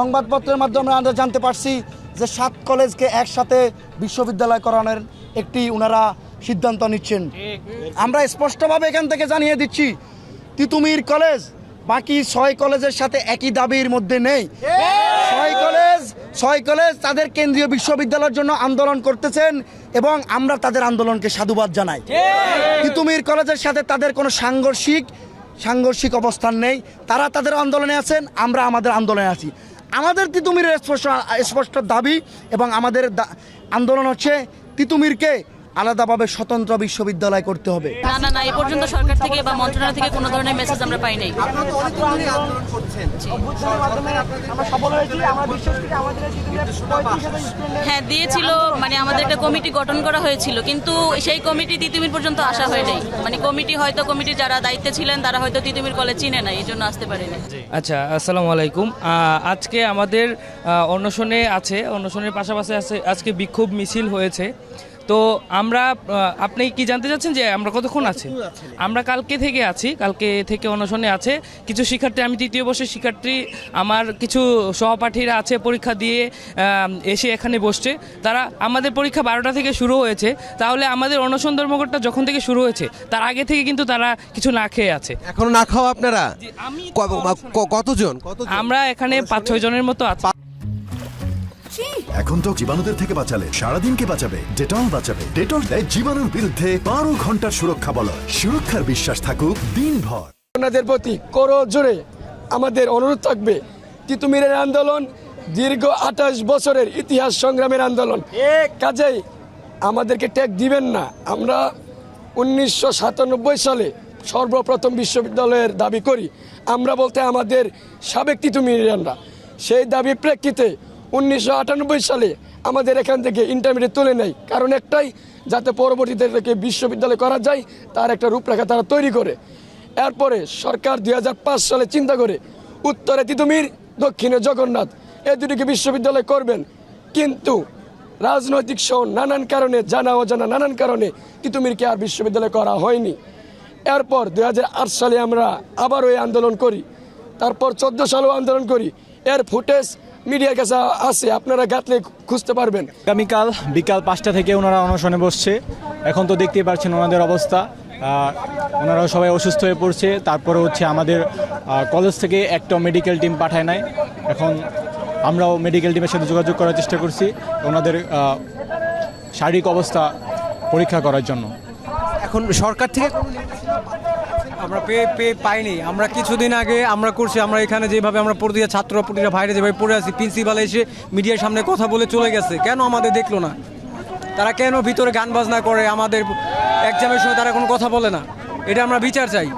সংবাদপত্রের মাধ্যমে আমরা জানতে পারছি যে 7 কলেজকে একসাথে বিশ্ববিদ্যালয় করানোর একটি ওনারা সিদ্ধান্ত নিচ্ছেন। আমরা স্পষ্টভাবে এখান থেকে জানিয়ে দিচ্ছি, তিতুমির কলেজ বাকি 6 কলেজের সাথে একই দাবির মধ্যে নেই। 6 কলেজ তাদের কেন্দ্রীয় বিশ্ববিদ্যালয়ের জন্য আন্দোলন করতেছেন এবং আমরা তাদের আন্দোলনকে সাধুবাদ জানাই। তিতুমির কলেজের সাথে তাদের কোনো সাংঘর্ষিক অবস্থান নেই। তারা তাদের আন্দোলনে আছেন, আমরা আমাদের আন্দোলনে আছি। আমাদের তিতুমিরের স্পষ্ট দাবি এবং আমাদের আন্দোলন হচ্ছে তিতুমিরকে আলাদাভাবে স্বতন্ত্র বিশ্ববিদ্যালয় করতে হবে। না এই পর্যন্ত সরকার থেকে বা মন্ত্রণালয় থেকে কোনো ধরনের মেসেজ আমরা পাই নাই। হ্যাঁ দিয়েছিল, মানে আমাদের একটা কমিটি গঠন করা হয়েছিল, কিন্তু সেই কমিটি তিতুমির পর্যন্ত আসা হয় নাই। মানে কমিটি যারা দায়িত্বে ছিলেন তারা হয়তো তিতুমির কলেজ চিনে নাই, এই জন্য আসতে পারেনি। আচ্ছা, আসসালামু আলাইকুম। আজকে আমাদের অনশনের পাশাপাশি আজকে বিক্ষোভ মিছিল হয়েছে। তো আপনি কি জানতে চাচ্ছেন যে আমরা কতক্ষণ আছি? আমরা কালকে থেকে অনশনে আছে কিছু শিক্ষার্থী। আমি 3য় বর্ষের শিক্ষার্থী, আমার কিছু সহপাঠীরা আছে পরীক্ষা দিয়ে এসে এখানে বসছে। তারা আমাদের পরীক্ষা 12টা থেকে শুরু হয়েছে, তাহলে আমাদের অনশন ধর্মঘটটা যখন থেকে শুরু হয়েছে তার আগে থেকে কিন্তু তারা কিছু না খেয়ে আছে। এখনো না খাওয়া আপনারা? কতজন? আমরা এখানে 5-6 জনের মতো আছি। এখন তো জীবাণুদের থেকে বাঁচালে সারাদিনকে বাঁচাবে, ডেটল বাঁচাবে। ডেটল দেয় জীবাণুর বিরুদ্ধে 12 ঘন্টার সুরক্ষা বলয়। সুরক্ষার বিশ্বাস থাকুক দিনভর। আপনাদের প্রতি করো জোরে আমাদের অনুরোধ থাকবে, তিতুমিরের আন্দোলন দীর্ঘ 28 বছরের ইতিহাস সংগ্রামের আন্দোলন, কাজেই আমাদেরকে ট্যাগ দিবেন না। আমরা 1997 সালে সর্বপ্রথম বিশ্ববিদ্যালয়ের দাবি করি। আমরা বলতে আমাদের সাবেক তিতুমিরিয়ানরা সেই দাবির প্রেক্ষিতে 1998 সালে আমাদের এখান থেকে ইন্টারমিডিয়েট তুলে নেয়, কারণ একটাই, যাতে পরবর্তীতে থেকে বিশ্ববিদ্যালয় করা যায় তার একটা রূপরেখা তারা তৈরি করে। এরপরে সরকার 2005 সালে চিন্তা করে উত্তরে তিতুমির, দক্ষিণে জগন্নাথ, এই দুটিকে বিশ্ববিদ্যালয় করবেন, কিন্তু রাজনৈতিক সহ নানান কারণে, জানা অজানা নানান কারণে তিতুমিরকে আর বিশ্ববিদ্যালয় করা হয়নি। এরপর 2008 সালে আমরা আবারও এই আন্দোলন করি, তারপর 14 সালেও আন্দোলন করি। এর ফুটেজ মিডিয়ার কাছে আছে, আপনারা গাতলে খুঁজতে পারবেন। আগামীকাল বিকাল 5টা থেকে ওনারা অনশনে বসছে। এখন তো দেখতেই পাচ্ছেন ওনাদের অবস্থা, ওনারা সবাই অসুস্থ হয়ে পড়ছে। তারপরে হচ্ছে আমাদের কলেজ থেকে একটা মেডিকেল টিম পাঠায় নাই। এখন আমরাও মেডিকেল টিমের সাথে যোগাযোগ করার চেষ্টা করছি ওনাদের শারীরিক অবস্থা পরীক্ষা করার জন্য। এখন সরকার থেকে আমরা পাইনি। আমরা কিছুদিন আগে আমরা করছি, আমরা এখানে যেভাবে আমরা প্রতিটা ছাত্ররা বাইরে যেভাবে পড়ে আছি, প্রিন্সিপাল এসে মিডিয়ার সামনে কথা বলে চলে গেছে। কেন আমাদের দেখলো না? তারা কেন ভিতরে গান বাজনা করে? আমাদের এক্সামের সময় তারা কোনো কথা বলে না। এটা আমরা বিচার চাই।